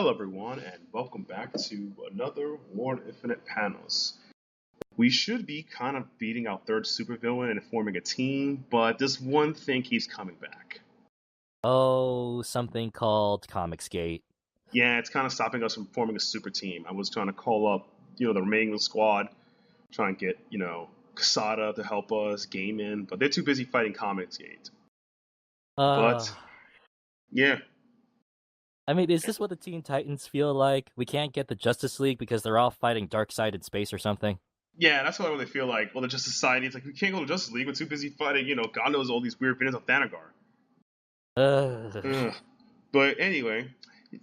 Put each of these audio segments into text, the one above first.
Hello, everyone, and welcome back to another War of Infinite panels. We should be kind of beating our third supervillain and forming a team, but this one thing keeps coming back. Oh, something called Comicsgate. Yeah, it's kind of stopping us from forming a super team. I was trying to call up, the remaining squad, try and get, Casada to help us, game in, but they're too busy fighting Comicsgate. Uh, But, yeah, I mean, is this what the Teen Titans feel like? We can't get the Justice League because they're all fighting Darkseid in space or something? yeah, that's what I really feel like. Well, the Justice Society, it's like, we can't go to Justice League, we're too busy fighting, God knows all these weird villains of Thanagar. Uh, Ugh. But anyway,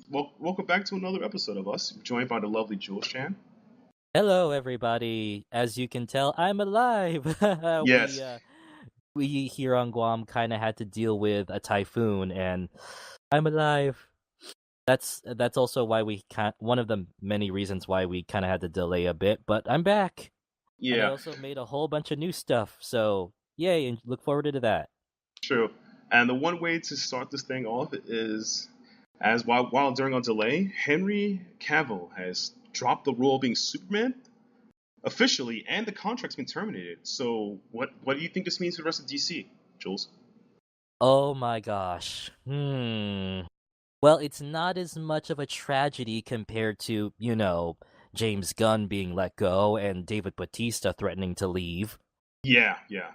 welcome back to another episode of us, joined by the lovely Jules Chan. Hello, everybody. As you can tell, I'm alive. Yes. We here on Guam kind of had to deal with a typhoon, and I'm alive. That's also why we can't. One of the many reasons why we kind of had to delay a bit, but I'm back. And I Yeah, also made a whole bunch of new stuff, so yay, and look forward to that. true. And the one way to start this thing off is, as while during our delay, Henry Cavill has dropped the role of being Superman officially, and the contract's been terminated. So, what do you think this means for the rest of DC, Jules? Oh my gosh. Well, it's not as much of a tragedy compared to, James Gunn being let go and David Bautista threatening to leave, Yeah, yeah,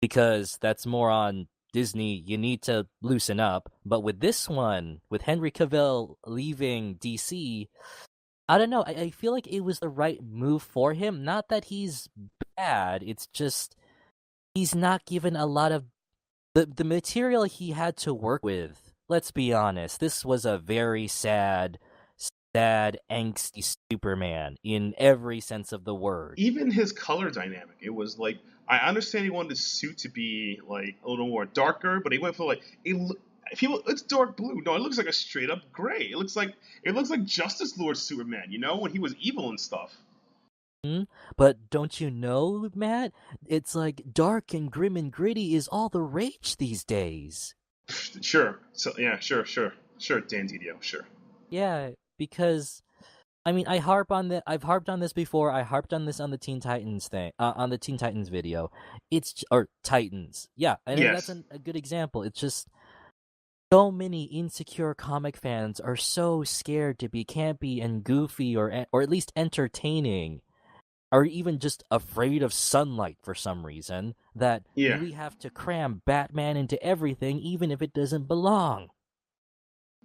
because that's more on Disney. You need to loosen up. But with this one, with Henry Cavill leaving DC, I don't know. I feel like it was the right move for him. Not that he's bad. It's just he's not given a lot of the material he had to work with. Let's be honest. This was a very sad, angsty Superman in every sense of the word. even his color dynamic, it was like, I understand he wanted the suit to be like a little more darker, but he went for like it's dark blue. No, it looks like a straight up gray. It looks like Justice Lord Superman, when he was evil and stuff. But don't you know, Matt? It's like dark and grim and gritty is all the rage these days. Sure. So yeah, sure, Dan Didio, sure. Yeah, because I mean, I've harped on this before. I harped on this on the Teen Titans thing, on the Teen Titans video. Or Titans. Yeah, and that's Yes. a good example. It's just so many insecure comic fans are so scared to be campy and goofy or at least entertaining, or even just afraid of sunlight for some reason, that Yeah. we have to cram Batman into everything even if it doesn't belong.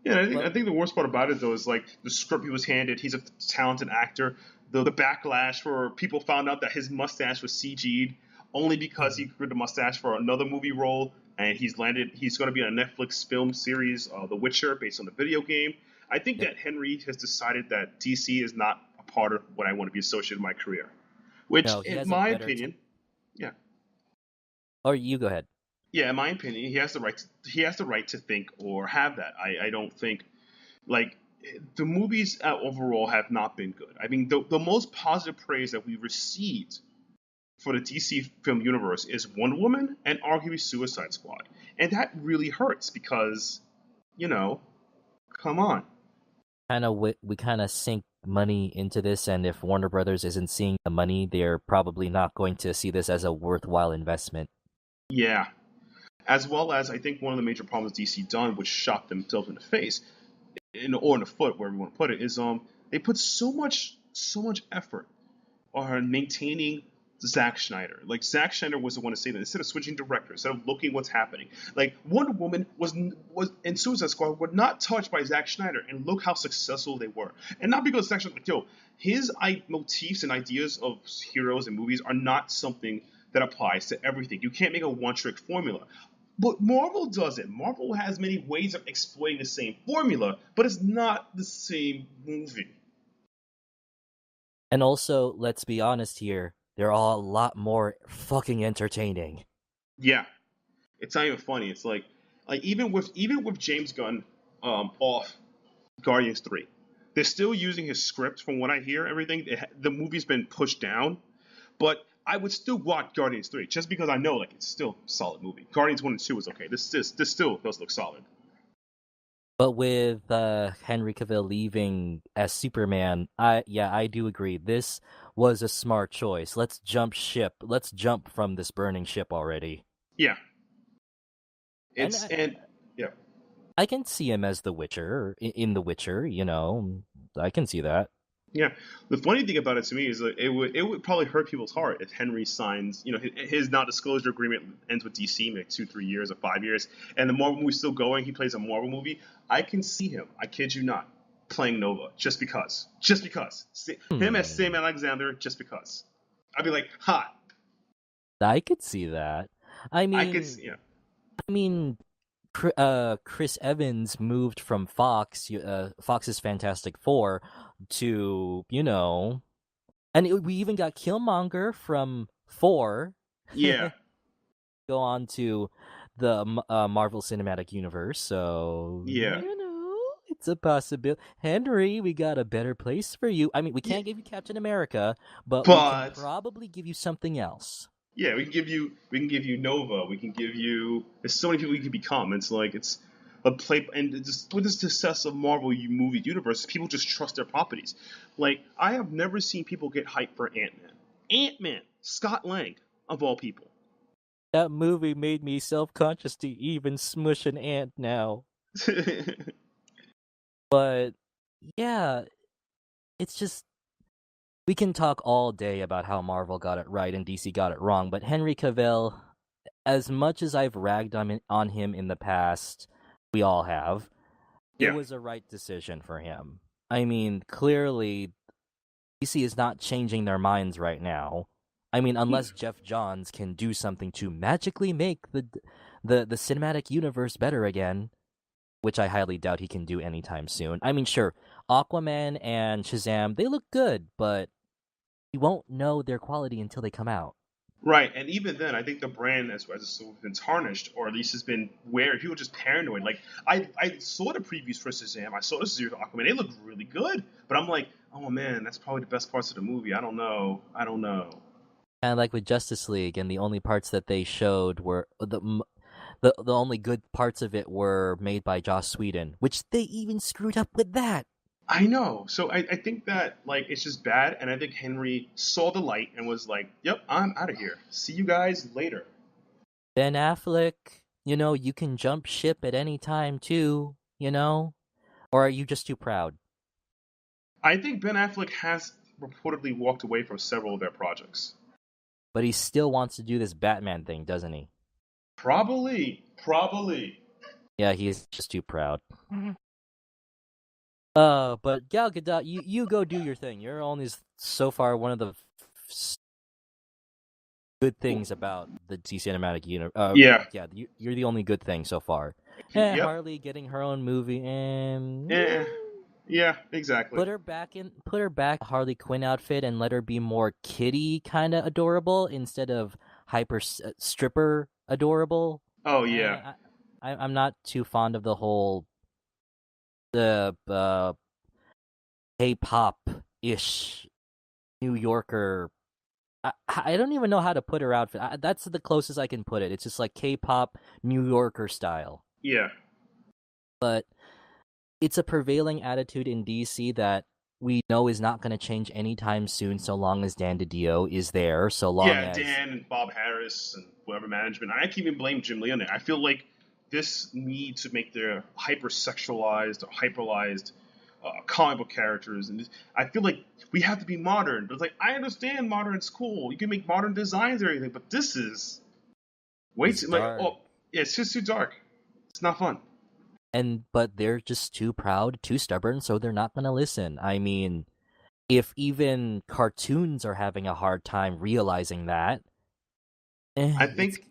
Yeah, I think But I think the worst part about it though is like the script he was handed. He's a talented actor. The backlash for people found out that his mustache was CG'd only because he grew the mustache for another movie role, and He's going to be in a Netflix film series, The Witcher, based on the video game. I think Yep. that Henry has decided that DC is not a part of what I want to be associated with my career. Which, No, he in has a my better opinion, yeah, or you go ahead. yeah, in my opinion, he has the right to think or have that. I don't think like the movies overall have not been good. I mean, the most positive praise that we've received for the DC film universe is Wonder Woman and arguably Suicide Squad, and that really hurts because, you know, come on. We kind of sink money into this, and if Warner Brothers isn't seeing the money, they're probably not going to see this as a worthwhile investment. Yeah, as well as I think one of the major problems DC done, which shot themselves in the face, or in the foot, wherever you want to put it, is they put so much effort on maintaining Zack Snyder. Like Zack Snyder was the one to say that instead of switching directors, instead of looking what's happening, like Wonder Woman was and Suicide Squad were not touched by Zack Snyder, and look how successful they were. And not because Zack Snyder, like, his motifs and ideas of heroes and movies are not something that applies to everything. You can't make a one-trick formula. But Marvel does it. Marvel has many ways of exploiting the same formula, but it's not the same movie. And also, let's be honest here, they're all a lot more fucking entertaining. Yeah, it's not even funny. It's like even with James Gunn off Guardians 3, they're still using his script. From what I hear, everything the movie's been pushed down, but I would still watch Guardians 3 just because I know like it's still a solid movie. Guardians 1 and 2 is okay. This still does look solid. But with Henry Cavill leaving as Superman, I do agree. This was a smart choice. Let's jump ship. Let's jump from this burning ship already. Yeah, And yeah. I can see him as the Witcher in The Witcher. I can see that. Yeah, the funny thing about it to me is that it would probably hurt people's heart if Henry signs, his non-disclosure agreement ends with DC in like 2-3 years or 5 years, and the Marvel movie's still going. He plays a Marvel movie. I can see him. I kid you not, playing Nova just because, him as Sam Alexander just because. I'd be like, hot. I could see that. I mean, Yeah. I mean, Chris Evans moved from Fox's Fantastic Four to, and we even got Killmonger from 4. Yeah. Go on to the Marvel Cinematic Universe, so Yeah. it's a possibility. Henry, we got a better place for you. I mean, we can't give you Captain America, but we can probably give you something else. Yeah, we can give you Nova. We can give you. There's so many people you can become. It's like it's a play, and just with the success of Marvel movie universe, people just trust their properties. Like I have never seen people get hyped for Ant-Man. Ant-Man, Scott Lang, of all people. That movie made me self-conscious to even smush an ant now. But yeah, it's just. We can talk all day about how Marvel got it right and DC got it wrong, but Henry Cavill, as much as I've ragged on him in the past, we all have, it was a right decision for him. I mean, clearly, DC is not changing their minds right now. I mean, unless Jeff Johns can do something to magically make the cinematic universe better again, which I highly doubt he can do anytime soon. I mean, sure, Aquaman and Shazam, they look good, but you won't know their quality until they come out. Right, and even then, I think the brand has been tarnished, or at least has been wary. People are just paranoid. Like I saw the previews for Shazam, I saw the series of Aquaman. They look really good, but I'm like, oh man, that's probably the best parts of the movie. I don't know. And like with Justice League, and the only parts that they showed were the only good parts of it were made by Joss Whedon, which they even screwed up with that. I know. So I think that like it's just bad, and I think Henry saw the light and was like, "Yep, I'm out of here. See you guys later." Ben Affleck, you can jump ship at any time too, or are you just too proud? I think Ben Affleck has reportedly walked away from several of their projects, but he still wants to do this Batman thing, doesn't he? Probably. Yeah, he's just too proud. But Gal Gadot, you go do your thing. You're only so far one of the good things about the DC Cinematic Universe. Yeah, you're the only good thing so far. Yep. Harley getting her own movie, and yeah, exactly. Put her back Harley Quinn outfit and let her be more kitty kind of adorable instead of hyper stripper adorable. Oh yeah. I'm not too fond of the whole K-pop-ish New Yorker. I don't even know how to put her outfit. That's the closest I can put it. It's just like K-pop New Yorker style. Yeah. But it's a prevailing attitude in DC that we know is not going to change anytime soon, so long as Dan DiDio is there. So long as Dan and Bob Harris and whatever management. I can't even blame Jim Lee on it. I feel like this need to make their hypersexualized or hyperalized comic book characters, and I feel like we have to be modern. But it's like I understand modern's cool. You can make modern designs and everything, but this is way too like it's just too dark. It's not fun. But they're just too proud, too stubborn, so they're not gonna listen. I mean, if even cartoons are having a hard time realizing that, I think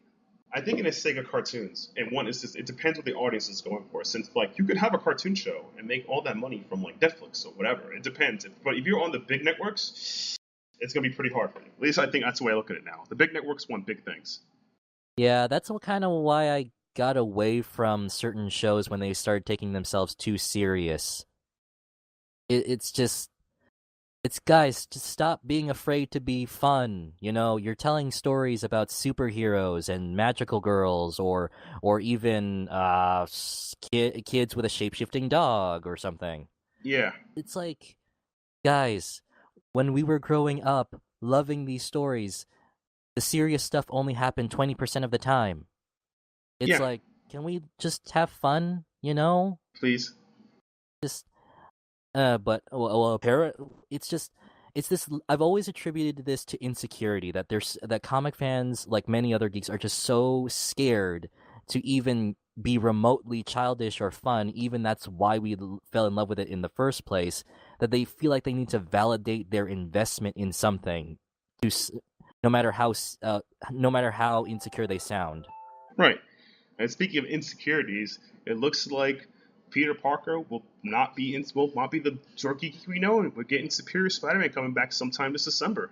in the sake of cartoons, and one is just it depends what the audience is going for. Since like you could have a cartoon show and make all that money from like Netflix or whatever. It depends. But if you're on the big networks, it's gonna be pretty hard for you. At least I think that's the way I look at it now. The big networks want big things. Yeah, that's kind of why I got away from certain shows when they started taking themselves too serious. It's It's guys, just stop being afraid to be fun. You know, you're telling stories about superheroes and magical girls, or even kids with a shape-shifting dog or something. Yeah, It's like, guys, when we were growing up, loving these stories, the serious stuff only happened 20% of the time. It's yeah, like, can we just have fun? You know, please. just but it's just it's this. I've always attributed this to insecurity that comic fans, like many other geeks, are just so scared to even be remotely childish or fun. Even that's why we fell in love with it in the first place. That they feel like they need to validate their investment in something, to no matter no matter how insecure they sound. Right. And speaking of insecurities, it looks like Peter Parker will not be the dorky geek we know, and we're getting Superior Spider-Man coming back sometime this December.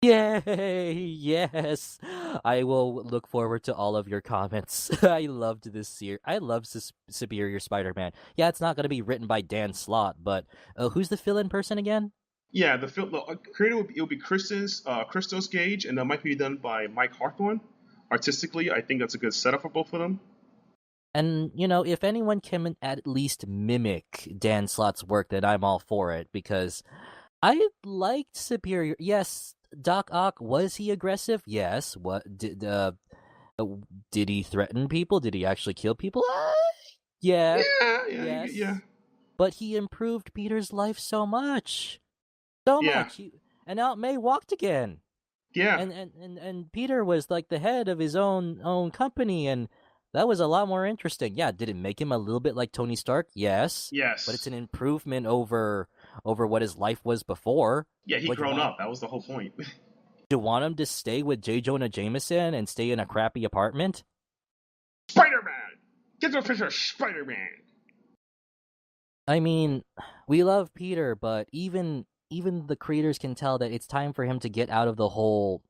Yay! Yes, I will look forward to all of your comments. I loved this series. I love Superior Spider-Man. Yeah, it's not going to be written by Dan Slott, but who's the fill-in person again? Yeah, the creator will be Christos Gage, and that might be done by Mike Hawthorne. Artistically, I think that's a good setup for both of them. And you know, if anyone can at least mimic Dan Slott's work, then I'm all for it because I liked Superior. Yes, Doc Ock, was he aggressive? Yes. Did he threaten people? Did he actually kill people? Yeah. Yeah, yeah, Yes. But he improved Peter's life so much. So yeah, much. And Aunt May walked again. yeah, And Peter was like the head of his own company, and that was a lot more interesting. Yeah, did it make him a little bit like Tony Stark? Yes. But it's yes, an improvement over what his life was before. yeah. He Would you grown want up. That was the whole point. you want him to stay with J. Jonah Jameson and stay in a crappy apartment? Spider-Man, get the picture of Spider-Man. I mean, we love Peter, but even the creators can tell that it's time for him to get out of the whole,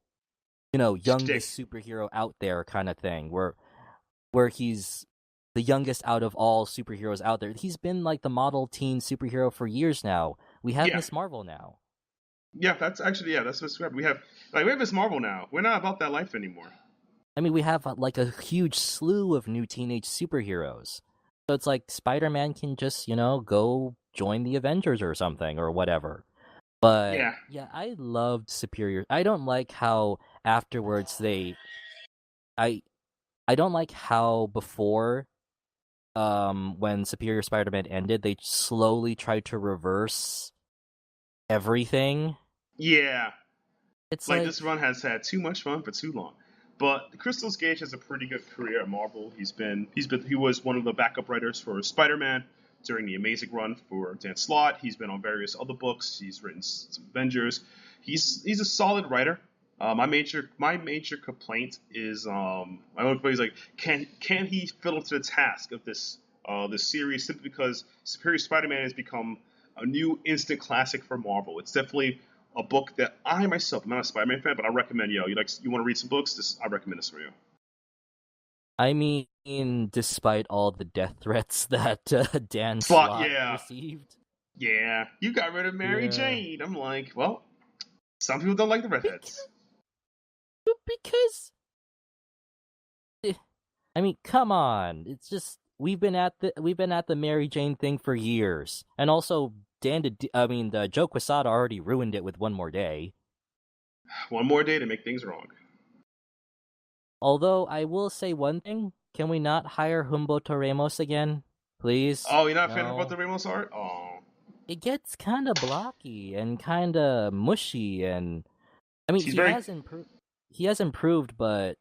youngest Shtick. superhero out there kind of thing, where he's the youngest out of all superheroes out there. He's been like the model teen superhero for years now. We have Yeah, Miss Marvel now. yeah. That's actually that's what's good. We have Miss Marvel now. We're not about that life anymore. I mean, we have like a huge slew of new teenage superheroes. So it's like Spider-Man can just, go join the Avengers or something or whatever. But Yeah, yeah, I loved Superior. I don't like how afterwards I I don't like how before when Superior Spider-Man ended, they slowly tried to reverse everything. yeah. It's Like like, this run has had too much fun for too long. But Crystal Gage has a pretty good career at Marvel. He was one of the backup writers for Spider-Man during the Amazing run for Dan Slott. He's been on various other books. He's written some Avengers. He's a solid writer. My major complaint is my own complaint is like can he fill up to the task of this series simply because Superior Spider-Man has become a new instant classic for Marvel. It's definitely a book that I myself, I'm not a Spider-Man fan, but I recommend. You want to read some books? I recommend this for you. I mean, despite all the death threats that Dan Slot, Slott yeah, received, yeah. You got rid of Mary yeah, Jane. I'm like, well, some people don't like the redheads. because, because I mean, come on, it's just we've been at the Mary Jane thing for years, and also the Joe Quesada already ruined it with One More Day. One more day to make things wrong. Although I will say one thing, can we not hire Humberto Ramos again, please? Oh, you're not a fan of about No. the Ramos art? Oh, It gets kind of blocky and kind of mushy, and I mean he's very. he has improved, but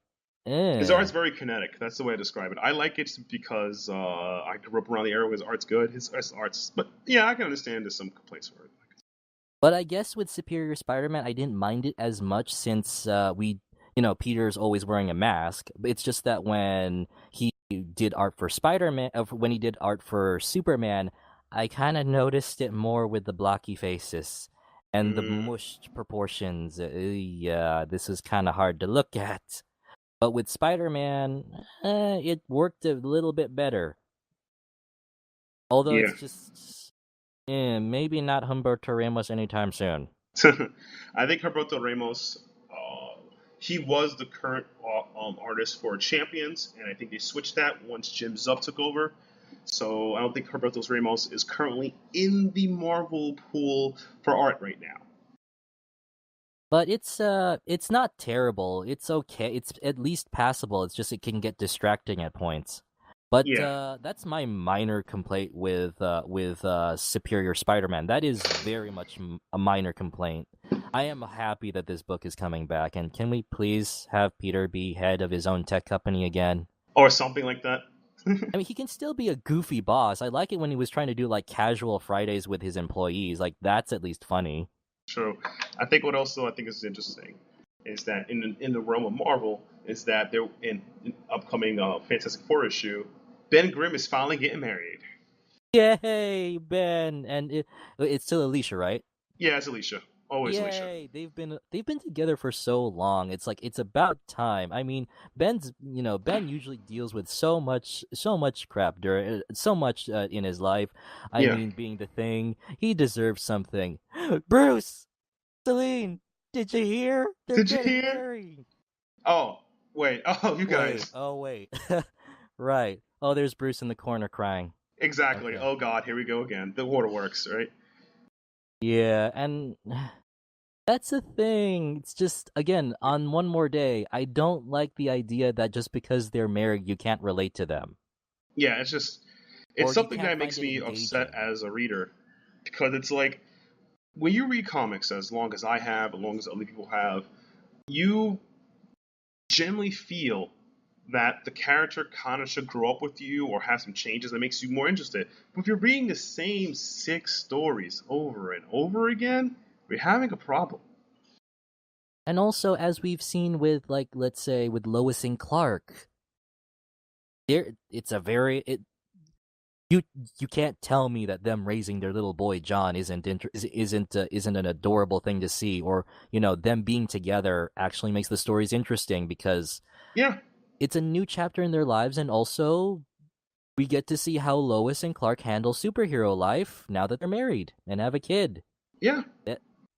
His eh. art's very kinetic. That's the way I describe it. I like it because I grew up around the era where his art's good. His art's, but yeah, I can understand there's some complaints for it. But I guess with Superior Spider-Man, I didn't mind it as much since Peter's always wearing a mask. It's just that when he did art for Spider-Man, when he did art for Superman, I kind of noticed it more with the blocky faces and the Mm, mushed proportions. Yeah, this is kind of hard to look at. But with Spider-Man, it worked a little bit better. Although yeah, it's just Maybe not Humberto Ramos anytime soon. I think Humberto Ramos, he was the current artist for Champions, and I think they switched that once Jim Zub took over. So I don't think Humberto Ramos is currently in the Marvel pool for art right now. But it's not terrible. It's okay. It's at least passable. It's just it can get distracting at points. But Yeah. that's my minor complaint with Superior Spider-Man. That is very much a minor complaint. I am happy that this book is coming back, and can we please have Peter be head of his own tech company again? Or something like that. I mean, he can still be a goofy boss. I like it when he was trying to do like casual Fridays with his employees. Like that's at least funny. True. I think what also I think is interesting is that in the realm of Marvel is that they're in upcoming Fantastic Four issue, Ben Grimm is finally getting married. Yay, Ben! And it's still Alicia, right? Yeah, it's Alicia. Always Alicia. Yay! They've been together for so long. It's like it's about time. I mean, Ben usually deals with so much crap during so much in his life. I Yeah. mean, being the Thing, he deserves something. Bruce, Celine, did you hear? They're Did you getting hear? married. Oh, wait. Oh, you guys. Wait. Right. Oh, there's Bruce in the corner crying. Exactly. Okay. Oh God, here we go again. The waterworks, right? Yeah, and that's the thing. It's just, again, on One More Day, I don't like the idea that just because they're married, you can't relate to them. Yeah, it's just Or it's you something can't that find makes it me upset engaging. as a reader because it's like when you read comics as long as I have, as long as other people have, you generally feel that the character kind of should grow up with you or have some changes that makes you more interested. But if you're reading the same 6 stories over and over again, we're having a problem. And also, as we've seen with, like, let's say, with Lois and Clark, it's a very, you can't tell me that them raising their little boy John isn't an adorable thing to see, or them being together actually makes the stories interesting because Yeah, it's a new chapter in their lives, and also we get to see how Lois and Clark handle superhero life now that they're married and have a kid. yeah,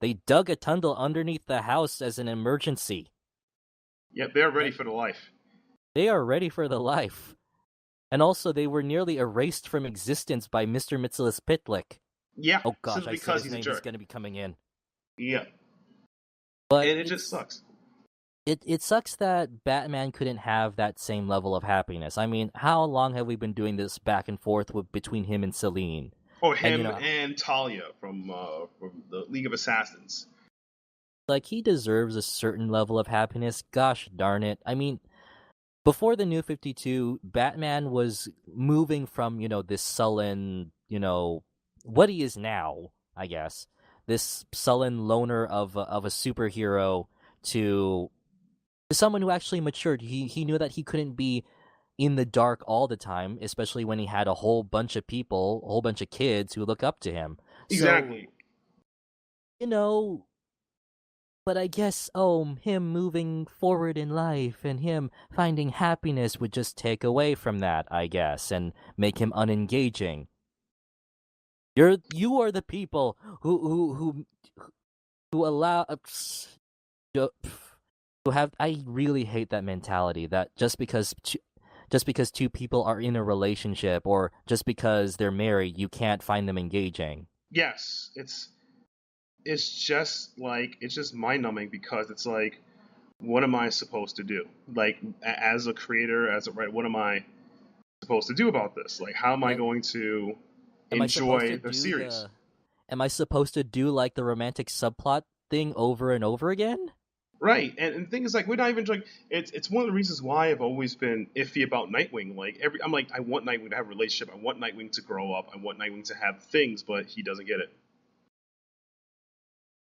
They dug a tunnel underneath the house as an emergency. yeah. They're ready That for the life. they are ready for the life. And also, they were nearly erased from existence by Mr. Mitsilispitlik. Yeah, Oh gosh, simply I said because his he's a name. He's jerk. going to be coming in. Yeah, But and it just sucks. it sucks that Batman couldn't have that same level of happiness. I mean, how long have we been doing this back and forth between him and Celine? Or And him and Talia from the League of Assassins. like he deserves a certain level of happiness. Gosh darn it! I mean, before the New 52, Batman was moving from, this sullen, what he is now, I guess, this sullen loner of a superhero to someone who actually matured. He knew that he couldn't be in the dark all the time, especially when he had a whole bunch of people, a whole bunch of kids who look up to him. Exactly. So, you know, but I guess, him moving forward in life and him finding happiness would just take away from that, I guess, and make him unengaging. You are the people who allow who have. I really hate that mentality that just because two people are in a relationship or just because they're married, you can't find them engaging. Yes, it's just mind numbing because it's like, what am I supposed to do? Like as a creator, as a writer, what am I supposed to do about this? Like, how am I Am, going to am I supposed to enjoy the do series? like the romantic subplot thing over and over again? Right, and the thing is, like, we're not even like it's one of the reasons why I've always been iffy about Nightwing. Like I'm like, I want Nightwing to have a relationship. I want Nightwing to grow up. I want Nightwing to have things, but he doesn't get it.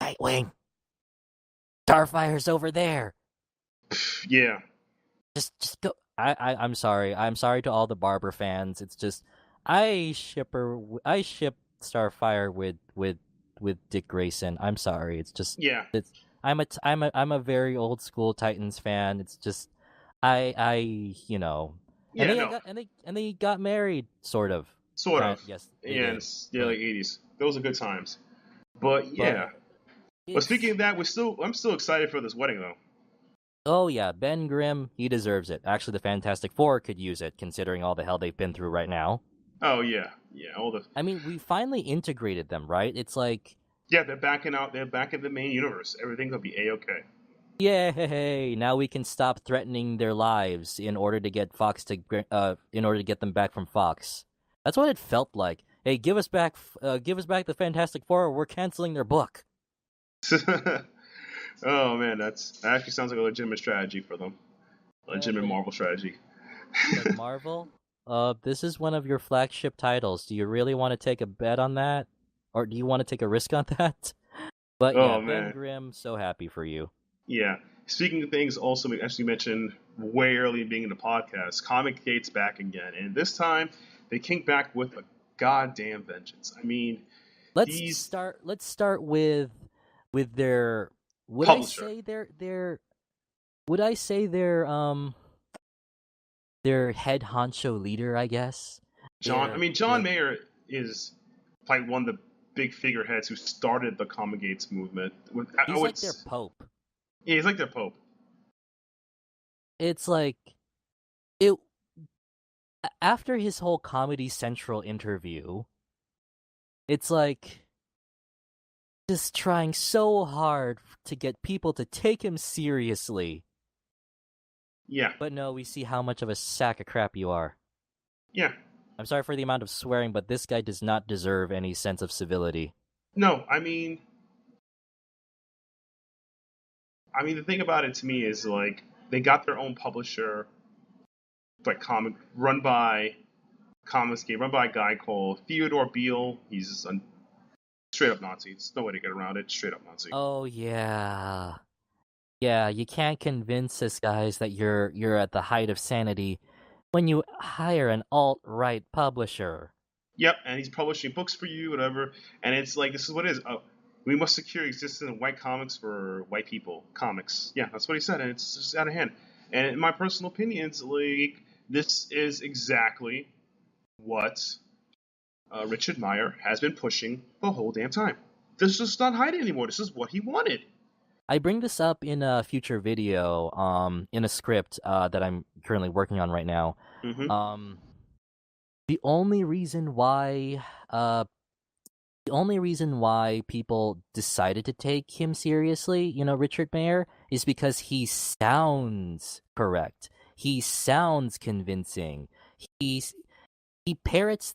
Nightwing, Starfire's over there. Yeah, Just go. I'm sorry. I'm sorry to all the Barber fans. It's just I ship Starfire with Dick Grayson. I'm sorry. It's just yeah, it's I'm a very old school Titans fan. It's just I yeah. No, and they got married sort of. sort of. Yes, they Yeah, did. yeah, But like '80s. those are good times. But yeah. But speaking of that, I'm still excited for this wedding though. Oh yeah, Ben Grimm, he deserves it. Actually, the Fantastic Four could use it, considering all the hell they've been through right now. Oh yeah, all the. I mean, we finally integrated them, right? It's like, yeah, they're backing out. They're back in the main universe. Everything's gonna be a-okay. yay! Now we can stop threatening their lives in order to get in order to get them back from Fox. That's what it felt like. Hey, give us back the Fantastic Four. Or we're canceling their book. Oh man, that actually sounds like a legitimate strategy for them. A legitimate Marvel strategy. Like Marvel, this is one of your flagship titles. Do you really want to take a bet on that, or do you want to take a risk on that? But yeah, Ben Grimm, so happy for you. Yeah. Speaking of things, also as you mentioned way early being in the podcast, Comicsgate's back again, and this time they came back with a goddamn vengeance. I mean, let's start with their publisher. Would I say their head honcho leader, I guess. John Mayer is like one of the big figureheads who started the Comicsgate's movement. He's like their pope. Yeah, he's like their pope. It's like it after his whole Comedy Central interview. It's like just trying so hard to get people to take him seriously. Yeah. But no, we see how much of a sack of crap you are. Yeah. I'm sorry for the amount of swearing, but this guy does not deserve any sense of civility. No, I mean, the thing about it to me is, like, they got their own publisher, like, run by Comicsgate, run by a guy called Theodore Beale. He's a straight-up Nazi. There's no way to get around it. Straight-up Nazi. Oh, yeah. Yeah, you can't convince us, guys, that you're at the height of sanity when you hire an alt-right publisher. Yep, and he's publishing books for you, whatever. And it's like, this is what it is. We must secure existence of white comics for white people. Comics. Yeah, that's what he said, and it's just out of hand. And in my personal opinion, it's like, this is exactly what Richard Meyer has been pushing the whole damn time. This is just not hiding anymore. This is what he wanted. I bring this up in a future video, in a script that I'm currently working on right now. Mm-hmm. The only reason why people decided to take him seriously, Richard Meyer, is because he sounds correct. He sounds convincing. He parrots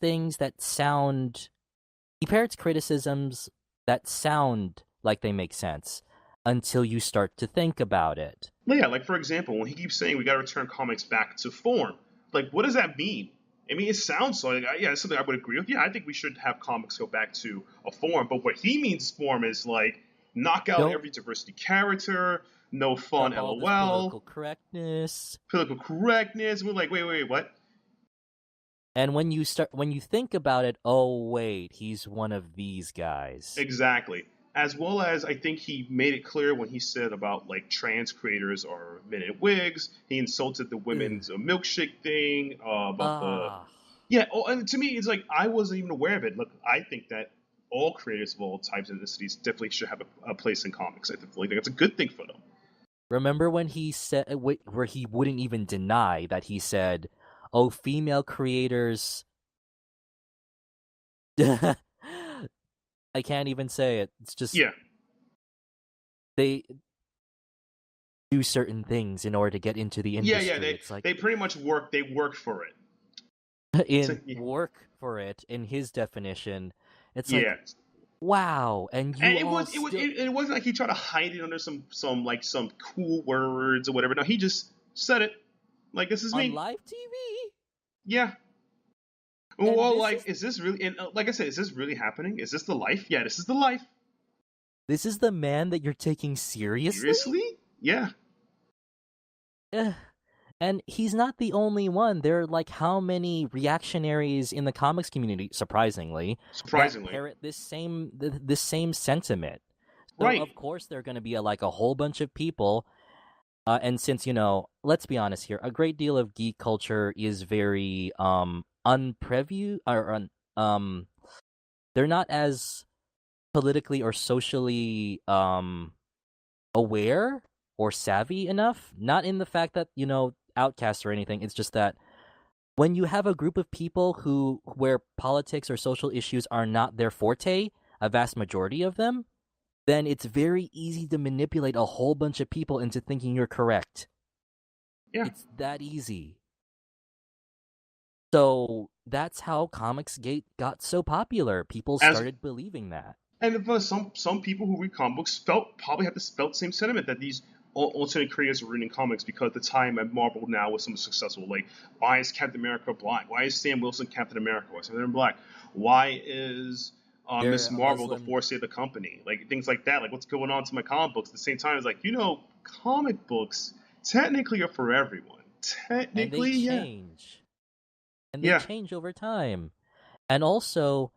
criticisms that sound like they make sense until you start to think about it. Yeah, like, for example, when he keeps saying we got to return comics back to form, like, what does that mean? I mean, it sounds like, yeah, it's something I would agree with. Yeah, I think we should have comics go back to a form. But what he means form is, like, knock out every diversity character, no fun, LOL. Political correctness. We're like, wait, what? And when you think about it, oh, wait, he's one of these guys. Exactly. As well as, I think he made it clear when he said about, like, trans creators are men in wigs. He insulted the women's milkshake thing. And to me, it's like, I wasn't even aware of it. Look, I think that all creators of all types and ethnicities definitely should have a place in comics. I think that's a good thing for them. Remember when he said, where he wouldn't even deny that he said, oh, female creators... I can't even say it. It's just they do certain things in order to get into the industry. They pretty much work. They work for it. Work for it. In his definition, it's like, wow. And it wasn't like he tried to hide it under some cool words or whatever. No, he just said it. Like, this is me on live TV. Yeah. Well, is this really? And like I said, is this really happening? Is this the life? Yeah, this is the life. This is the man that you're taking seriously? Seriously? Yeah. And he's not the only one. There are, like, how many reactionaries in the comics community, surprisingly, that parrot this same sentiment. So, right. Of course, there are going to be a whole bunch of people. And since, let's be honest here, a great deal of geek culture is very they're not as politically or socially aware or savvy enough. Not in the fact that, outcasts or anything. It's just that when you have a group of people where politics or social issues are not their forte, a vast majority of them, then it's very easy to manipulate a whole bunch of people into thinking you're correct. Yeah. It's that easy. So that's how Comicsgate got so popular. People started believing that. And some people who read comic books probably have felt the same sentiment that these alternate creators are reading comics, because the time at Marvel now was so successful. Like, why is Captain America black? Why is Sam Wilson Captain America? Why is Captain black? Why is Miss Marvel the force of the company? Like, things like that. Like, what's going on to my comic books? At the same time, it's like, comic books technically are for everyone. Technically, and they change. And they change over time. And also,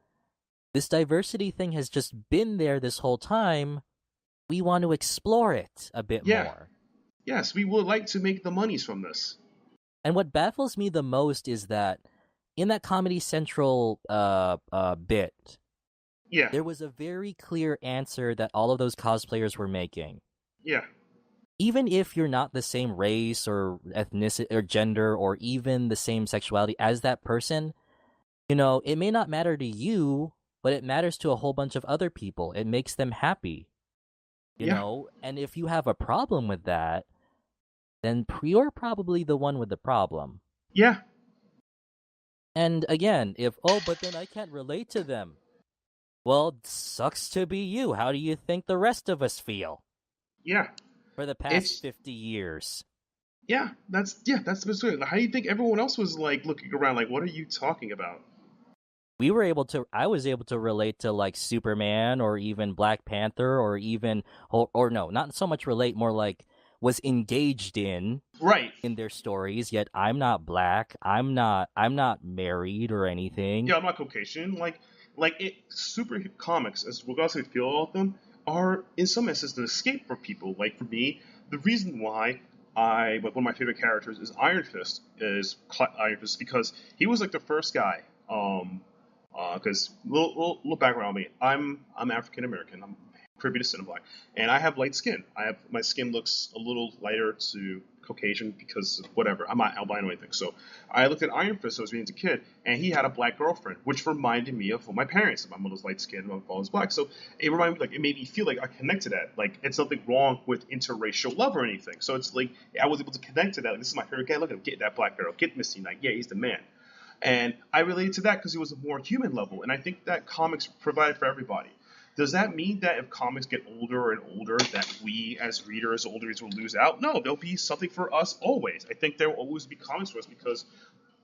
this diversity thing has just been there this whole time. We want to explore it a bit more. Yes, we would like to make the monies from this. And what baffles me the most is that in that Comedy Central bit, there was a very clear answer that all of those cosplayers were making. Yeah. Even if you're not the same race or ethnicity or gender or even the same sexuality as that person, it may not matter to you, but it matters to a whole bunch of other people. It makes them happy, you know? And if you have a problem with that, then you're probably the one with the problem. Yeah. And again, but then I can't relate to them. Well, sucks to be you. How do you think the rest of us feel? Yeah. For the past 50 years. Yeah, that's specific. How do you think everyone else was like looking around like, what are you talking about? I was able to relate to like Superman or even Black Panther or even or no, not so much relate, more like was engaged in their stories. Yet I'm not black. I'm not married or anything. Yeah, I'm not Caucasian. Super comics, as regardless of how you feel about them, are in some instances an escape for people. Like for me, the reason why one of my favorite characters is Iron Fist because he was like the first guy. Because little background on me, I'm African American. I'm Caribbean descent, black, and I have light skin. My skin looks a little lighter to Caucasian because of whatever. I'm not albino or anything. So I looked at Iron Fist when I was being a kid, and he had a black girlfriend, which reminded me of my parents. My mother's light skin, my father's black. So it reminded me, it made me feel like I connect to that. Like it's nothing wrong with interracial love or anything. So it's like I was able to connect to that. Like, this is my favorite guy. Look at him, get that black girl, get Misty Knight. Yeah, he's the man. And I related to that because it was a more human level. And I think that comics provide for everybody. Does that mean that if comics get older and older, that we as readers, older readers, will lose out? No, there'll be something for us always. I think there will always be comics for us because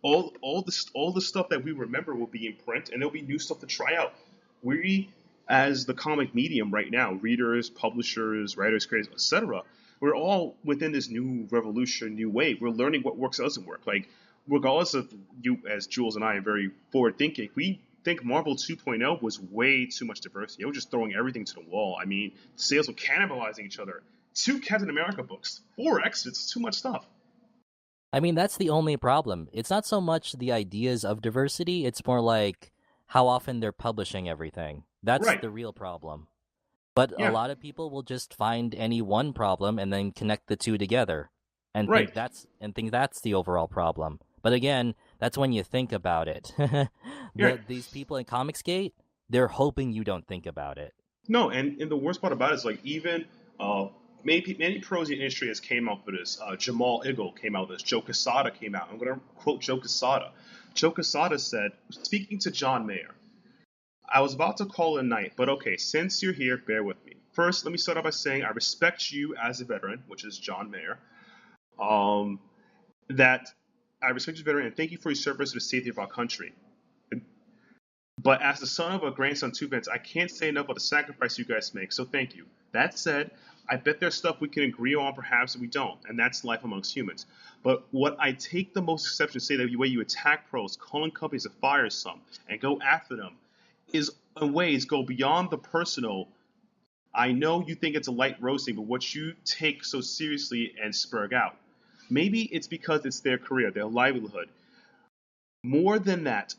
all the stuff that we remember will be in print, and there'll be new stuff to try out. We, as the comic medium right now, readers, publishers, writers, creators, etc., we're all within this new revolution, new wave. We're learning what works, doesn't work. Like, regardless of you, as Jules and I are very forward thinking, we think Marvel 2.0 was way too much diversity. It was just throwing everything to the wall. I mean, sales were cannibalizing each other. 2 Captain America books, 4 X, it's too much stuff. I mean, that's the only problem. It's not so much the ideas of diversity, it's more like how often they're publishing everything. That's the real problem. But a lot of people will just find any one problem and then connect the two together and think that's the overall problem. But again, that's when you think about it. These people in Comicsgate, they're hoping you don't think about it. No, and the worst part about it is like even many pros in the industry has came out for this. Jamal Igle came out with this. Joe Quesada came out. I'm going to quote Joe Quesada. Joe Quesada said, speaking to John Mayer, I was about to call it a night, but okay, since you're here, bear with me. First, let me start off by saying I respect you as a veteran, which is John Mayer. That I respect you as a veteran and thank you for your service to the safety of our country. But as the son of a grandson to vets, I can't say enough about the sacrifice you guys make, so thank you. That said, I bet there's stuff we can agree on, perhaps we don't, and that's life amongst humans. But what I take the most exception to say that the way you attack pros, calling companies to fire some, and go after them, is in ways go beyond the personal. I know you think it's a light roasting, but what you take so seriously and spurg out. Maybe it's because it's their career, their livelihood. More than that,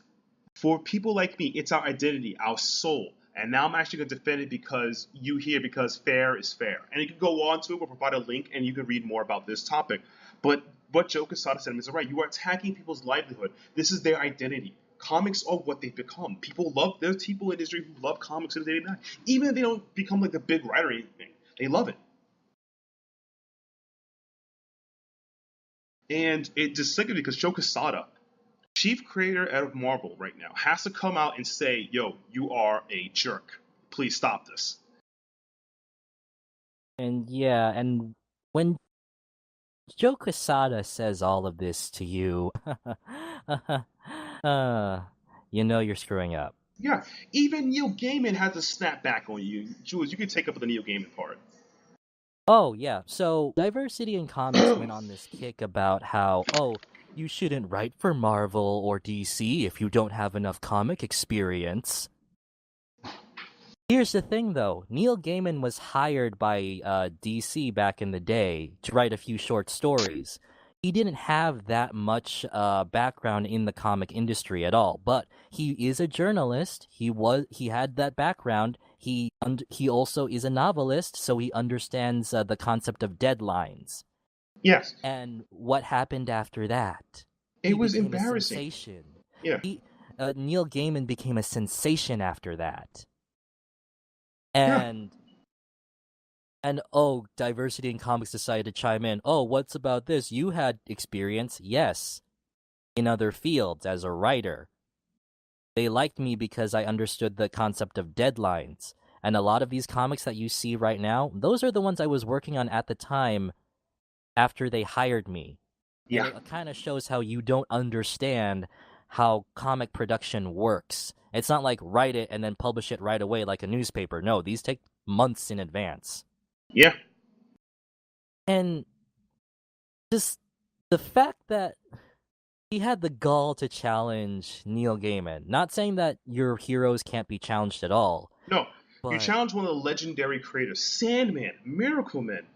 For people like me, it's our identity, our soul. And now I'm actually going to defend it because you here, because fair is fair. And you can go on to it, we'll provide a link, and you can read more about this topic. But what Joe Quesada said is right. You are attacking people's livelihood. This is their identity. Comics are what they've become. People love, there's people in the industry who love comics to the day night. Even if they don't become like the big writer or anything, they love it. And it just sick because Joe Quesada, chief creator out of Marvel right now, has to come out and say, yo, you are a jerk. Please stop this. And yeah, and when Joe Quesada says all of this to you, you know you're screwing up. Yeah, even Neil Gaiman has to snap back on you. Jules, you can take up the Neil Gaiman part. Oh, yeah. So, Diversity in Comics went on this kick about how, you shouldn't write for Marvel or DC if you don't have enough comic experience. Here's the thing, though. Neil Gaiman was hired by DC back in the day to write a few short stories. He didn't have that much background in the comic industry at all, but he is a journalist. He had that background. He also is a novelist, so he understands the concept of deadlines. Yes. And what happened after that? It was embarrassing. A sensation. Yeah. Neil Gaiman became a sensation after that. And Diversity in Comics decided to chime in. Oh, what's about this? You had experience, yes, in other fields as a writer. They liked me because I understood the concept of deadlines. And a lot of these comics that you see right now, those are the ones I was working on at the time after they hired me. Yeah. And it kind of shows how you don't understand how comic production works. It's not like write it and then publish it right away like a newspaper. No, these take months in advance. Yeah. And just the fact that he had the gall to challenge Neil Gaiman. Not saying that your heroes can't be challenged at all. No, but... you challenge one of the legendary creators, Sandman, Miracle Man.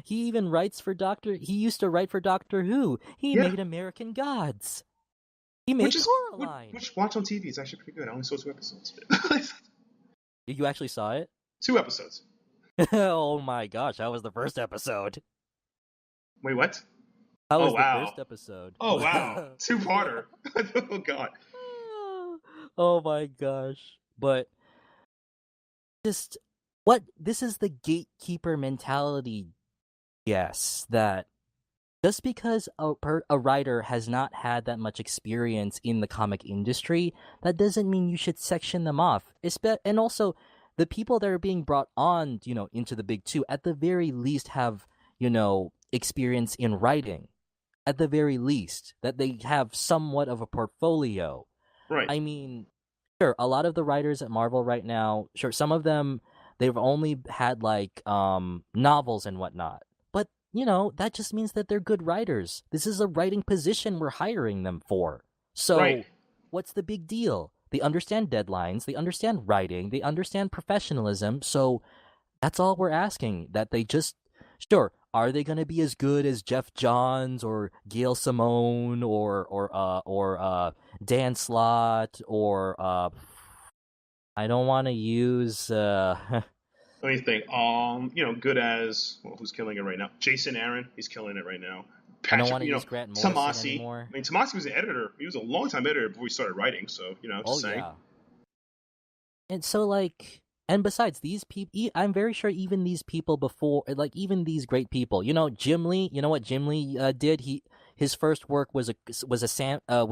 He even writes for He used to write for Doctor Who. He made American Gods. He made Coraline. Which watch on TV is actually pretty good. I only saw 2 episodes. You actually saw it? 2 episodes. Oh my gosh, that was the first episode. Wait, what? That was the first episode. Oh wow, 2-parter. Oh god. Oh my gosh. But just this is the gatekeeper mentality. Yes, that just because a writer has not had that much experience in the comic industry, that doesn't mean you should section them off. And also, the people that are being brought on, into the big two, at the very least have, experience in writing. At the very least, that they have somewhat of a portfolio. Right. I mean, sure, a lot of the writers at Marvel right now, sure, some of them, they've only had, novels and whatnot. But, that just means that they're good writers. This is a writing position we're hiring them for. So, What's the big deal? They understand deadlines, they understand writing, they understand professionalism, so that's all we're asking, that they just, sure, are they going to be as good as Jeff Johns or Gail Simone or Dan Slott or I don't want to use Let me think. Good as who's killing it right now? Jason Aaron, he's killing it right now. Patrick, I don't want to use Grant Morrison Tomasi anymore. I mean, Tomasi was an editor. He was a long-time editor before he started writing. So just saying. Yeah. And so and besides these people, I'm very sure even these people before, even these great people, Jim Lee. You know what Jim Lee did? His first work was a Samurai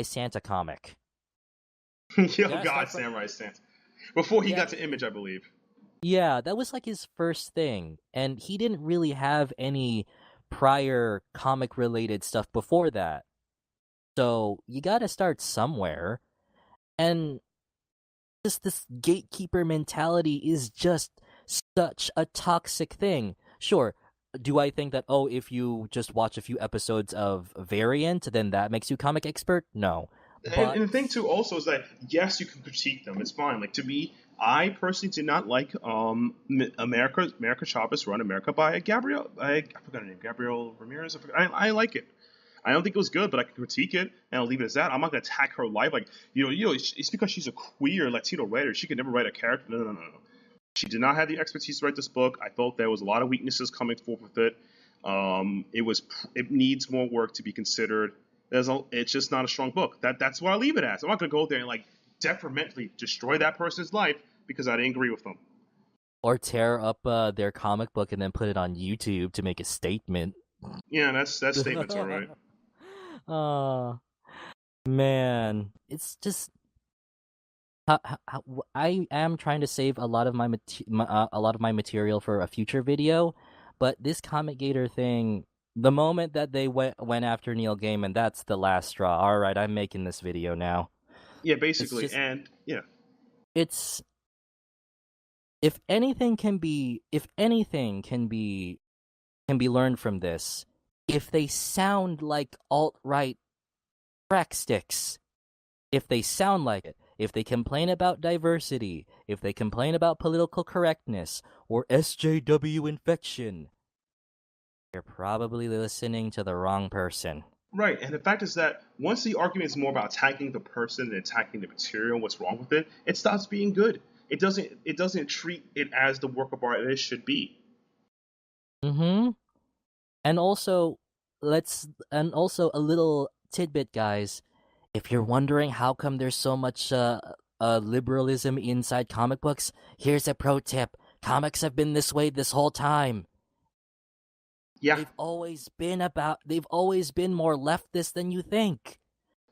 Santa comic. Samurai Santa. Before he got to Image, I believe. Yeah, that was his first thing, and he didn't really have any prior comic-related stuff before that. So you gotta start somewhere, and just this gatekeeper mentality is just such a toxic thing. Sure, do I think that, if you just watch a few episodes of Variant, then that makes you comic expert? No. And the thing too also is that yes, you can critique them. It's fine. To me, I personally did not like America Chavez Run America by Gabriel. I forgot her name. Gabriel Ramirez. I like it. I don't think it was good, but I can critique it and I'll leave it as that. I'm not gonna attack her life like it's because she's a queer Latino writer. She could never write a character. No. She did not have the expertise to write this book. I thought there was a lot of weaknesses coming forth with it. It needs more work to be considered. It's just not a strong book. That's what I leave it as. I'm not gonna go there and like detrimentally destroy that person's life because I didn't agree with them. Or tear up their comic book and then put it on YouTube to make a statement. Yeah, that statement's all right. Oh, man. It's just... I am trying to save a lot of my material for a future video, but this Comicsgate thing, the moment that they went after Neil Gaiman, that's the last straw. All right, I'm making this video now. Yeah, basically, it's if anything can be learned from this, if they sound like alt-right crack sticks, if they sound like it, if they complain about diversity, if they complain about political correctness or SJW infection, you're probably listening to the wrong person. Right, and the fact is that once the argument is more about attacking the person and attacking the material and what's wrong with it, it stops being good. It doesn't treat it as the work of art it should be. Mm-hmm. And also a little tidbit, guys. If you're wondering how come there's so much liberalism inside comic books, here's a pro tip. Comics have been this way this whole time. Yeah. They've always been more leftist than you think.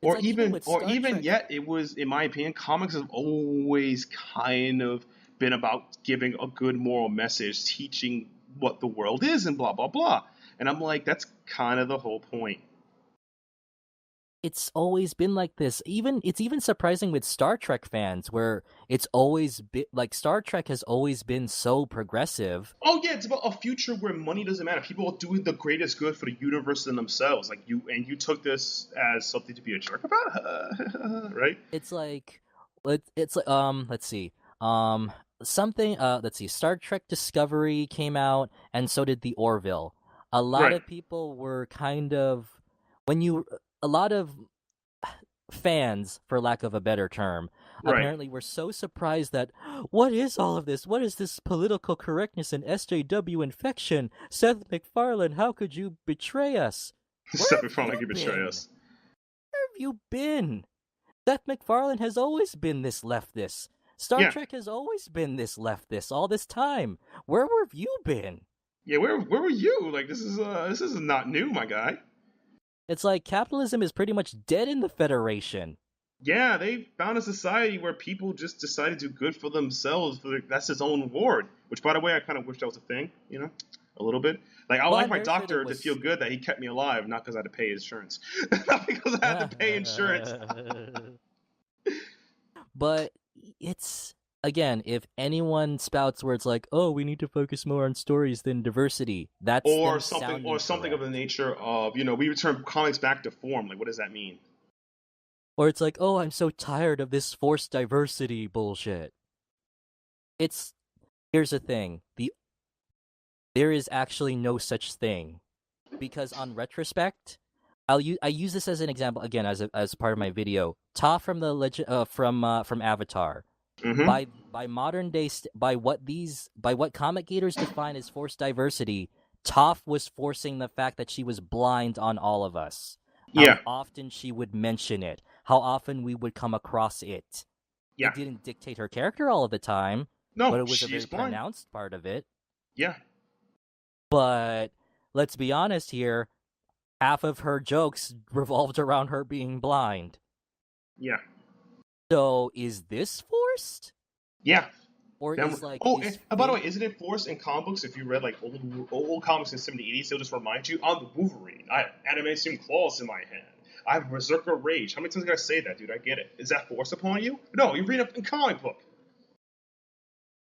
It was, in my opinion, comics have always kind of been about giving a good moral message, teaching what the world is and blah, blah, blah. And I'm like, that's kind of the whole point. It's always been like this. It's even surprising with Star Trek fans, where it's always been like Star Trek has always been so progressive. Oh yeah, it's about a future where money doesn't matter. People are doing the greatest good for the universe and themselves. Like you took this as something to be a jerk about, right? It's like let's see. Star Trek Discovery came out, and so did the Orville. A lot of people were kind of a lot of fans, for lack of a better term, apparently were so surprised that, what is all of this? What is this political correctness and SJW infection? Seth MacFarlane, how could you betray us? Seth MacFarlane could betray us. Where have you been? Seth MacFarlane has always been this leftist. Star Trek has always been this leftist all this time. Where have you been? Yeah, where were you? Like, this is not new, my guy. It's like capitalism is pretty much dead in the Federation. Yeah, they found a society where people just decide to do good for themselves. That's his own reward. Which, by the way, I kind of wish that was a thing, a little bit. Like, I like my doctor to feel good that he kept me alive, not because I had to pay insurance. Not because I had to pay insurance. But it's... Again, if anyone spouts where it's like, oh, we need to focus more on stories than diversity, that's something of the nature of, we return comics back to form. Like, what does that mean? Or it's like, oh, I'm so tired of this forced diversity bullshit. Here's the thing. There is actually no such thing. Because on retrospect, I use this as an example, again, as part of my video. Toph from the from Avatar. Mm-hmm. By modern day by what Comicsgaters define as forced diversity, Toph was forcing the fact that she was blind on all of us. How often she would mention it, how often we would come across it. Yeah. It didn't dictate her character all of the time, but it was a very pronounced part of it. Yeah. But let's be honest here, half of her jokes revolved around her being blind. Yeah. So, is this forced? Yeah. Or is like... by the way, isn't it forced in comic books? If you read like old comics in the 70s, 80s, they'll just remind you, I'm the Wolverine. I have adamantium claws in my hand. I have Berserker Rage. How many times did I say that, dude? I get it. Is that forced upon you? No, you read it in comic book.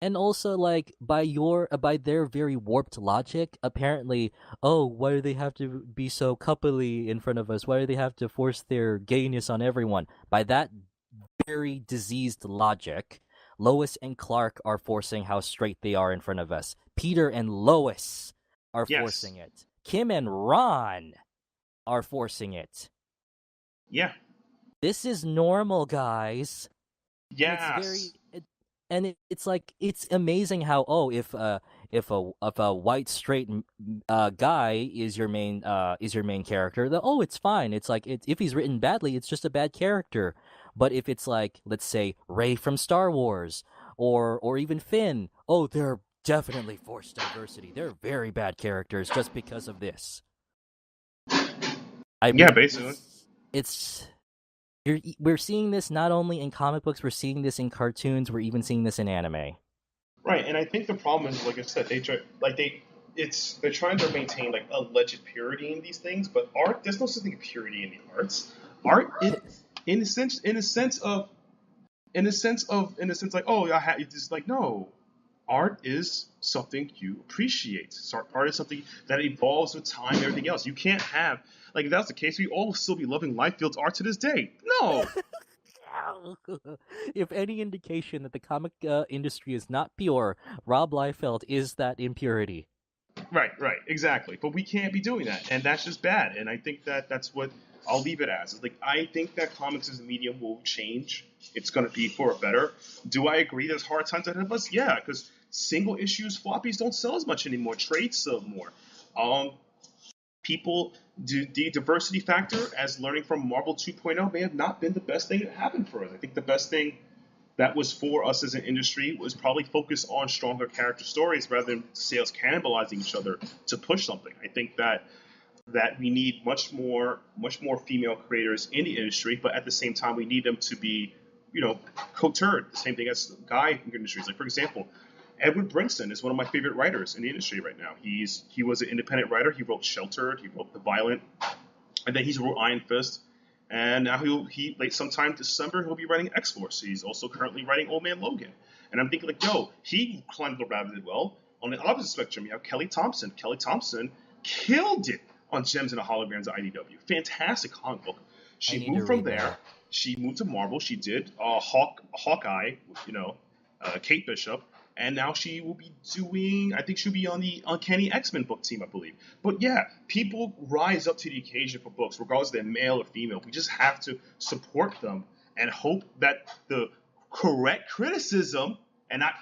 And also, like, by their very warped logic, apparently, oh, why do they have to be so coupley in front of us? Why do they have to force their gayness on everyone? By that very diseased logic, Lois and Clark are forcing how straight they are in front of us. Peter and Lois are forcing it. Kim and Ron are forcing it. Yeah. This is normal, guys. Yes. It's like it's amazing how if a white straight guy is your main character, it's fine. It's like if he's written badly, it's just a bad character. But if it's like, let's say, Rey from Star Wars or even Finn, they're definitely forced diversity. They're very bad characters just because of this. I mean, Yeah, basically. it's we're seeing this not only in comic books, we're seeing this in cartoons, we're even seeing this in anime. Right, and I think the problem is, like I said, they're trying to maintain like alleged purity in these things, but art, there's no such thing as purity in the arts. Art is, in a sense like, it's just like, no, art is something you appreciate. So art is something that evolves with time and everything else. You can't have, like, if that's the case, we all still be loving Liefeld's art to this day. No. If any indication that the comic industry is not pure, Rob Liefeld is that impurity. Right, exactly. But we can't be doing that, and that's just bad. And I think that's what I'll leave it as. It's like, I think that comics as a medium will change. It's going to be for a better. Do I agree there's hard times ahead of us? Yeah, because single issues floppies don't sell as much anymore. Trades sell more. People, the diversity factor, as learning from Marvel 2.0, may have not been the best thing that happened for us. I think the best thing that was for us as an industry was probably focus on stronger character stories rather than sales cannibalizing each other to push something. I think that we need much more female creators in the industry, but at the same time we need them to be, coterred. The same thing as guy industries. Like, for example, Edward Brinson is one of my favorite writers in the industry right now. He was an independent writer. He wrote Sheltered. He wrote The Violent, and then he's wrote Iron Fist. And now he late sometime December he'll be writing X-Force. He's also currently writing Old Man Logan. And I'm thinking, like, he climbed the rabbit well. On the opposite spectrum, you have Kelly Thompson. Kelly Thompson killed it on Gems and the Holograms at IDW. Fantastic comic book. She moved from there. That. She moved to Marvel. She did Hawkeye, Kate Bishop. And now she will be doing, I think she'll be on the Uncanny X-Men book team, I believe. But yeah, people rise up to the occasion for books, regardless if they're male or female. We just have to support them and hope that the correct criticism, and not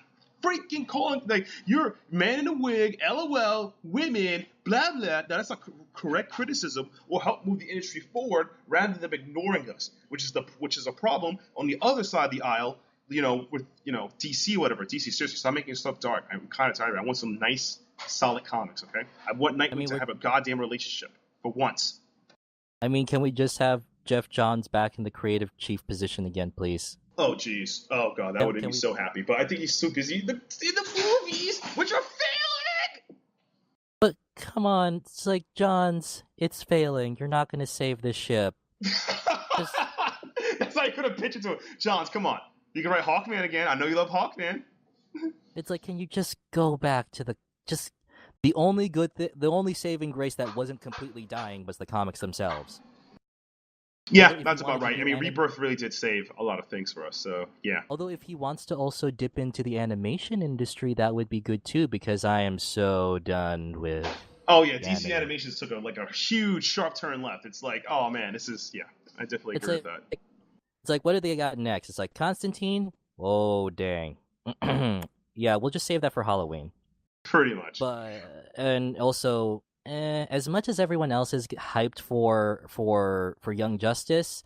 freaking calling, like, you're man in a wig, LOL, women, blah, blah, that's not correct criticism, will help move the industry forward rather than ignoring us, which is a problem on the other side of the aisle. With DC or whatever. DC, seriously, stop making stuff dark. I'm kind of tired of it. I want some nice, solid comics, okay? I want Nightwing to have a goddamn relationship for once. I mean, can we just have Jeff Johns back in the creative chief position again, please? Oh, jeez. Oh, God, that would make me so happy. But I think he's so busy in the movies, which are failing! But come on, it's like, Johns, it's failing. You're not going to save this ship. That's how you could have pitched it to him. Johns, come on. You can write Hawkman again. I know you love Hawkman. It's like, can you just go back to the only the only saving grace that wasn't completely dying was the comics themselves. Yeah, that's about right. I mean, Rebirth really did save a lot of things for us, so yeah. Although if he wants to also dip into the animation industry, that would be good too, because I am so done with... Oh yeah, DC Animations took a huge sharp turn left. It's like, oh man, I definitely agree with that. It's like, what do they got next? It's like, Constantine? Oh, dang. Yeah, we'll just save that for Halloween. Pretty much. And also, as much as everyone else is hyped for Young Justice,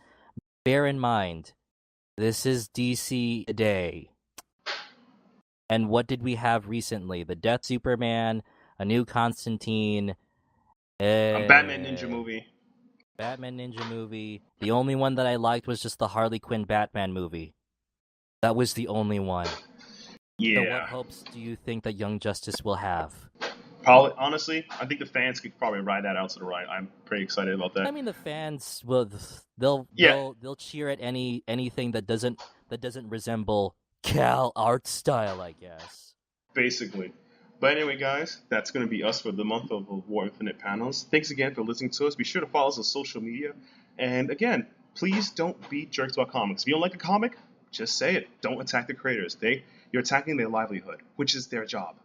bear in mind, this is DC Day. And what did we have recently? The Death Superman, a new Constantine, a Batman Ninja movie. The only one that I liked was just the Harley Quinn Batman movie. That was the only one. Yeah. So what hopes do you think that Young Justice will have? Probably, honestly, I think the fans could probably ride that out to the right. I'm pretty excited about that. I mean, the fans will they'll cheer at anything that doesn't resemble Cal art style, I guess. Basically. But anyway, guys, that's going to be us for the month of War Infinite panels. Thanks again for listening to us. Be sure to follow us on social media. And again, please don't be jerks about comics. If you don't like a comic, just say it. Don't attack the creators. You're attacking their livelihood, which is their job.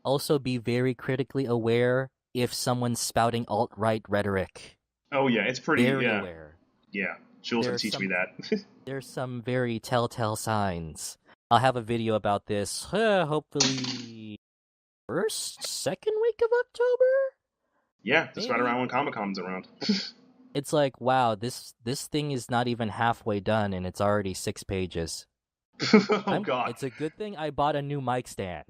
Also, be very critically aware if someone's spouting alt-right rhetoric. Oh yeah, it's pretty. Very Yeah, aware. yeah. Jules had to There's teach me some that. there's some very telltale signs. I'll have a video about this. Hopefully, second week of October, Yeah, that's right maybe. around when Comic-Con's around. It's like, wow, this thing is not even halfway done, and it's already 6 pages. Oh God, It's a good thing I bought a new mic stand.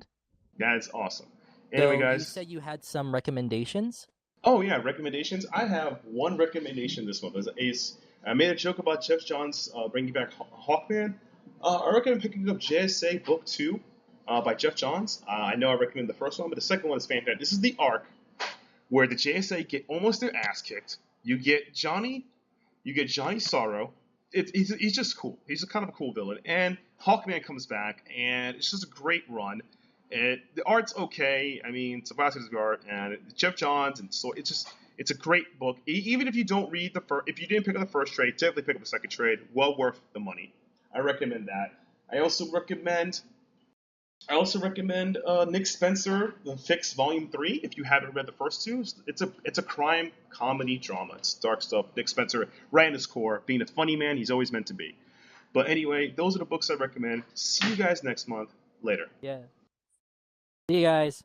that's awesome. Anyway, So you guys. said you had some recommendations? Oh yeah, recommendations. I have one recommendation this month. I made a joke about Jeff Johns bringing back Hawkman. I recommend picking up JSA Book 2 by Jeff Johns. I know I recommend the first one, but the second one is fantastic. This is the arc where the JSA get almost their ass kicked. You get Johnny Sorrow. He's just cool. He's kind of a cool villain. And Hawkman comes back, and it's just a great run. The art's okay. I mean, it's a classic art, and Jeff Johns, and so it's a great book. Even if you don't read if you didn't pick up the first trade, definitely pick up the second trade. Well worth the money. I recommend that. I also recommend Nick Spencer, The Fix Volume 3. If you haven't read the first two, it's a crime comedy drama. It's dark stuff. Nick Spencer, right in his core, being a funny man he's always meant to be. But anyway, those are the books I recommend. See you guys next month. Later. Yeah. See you guys.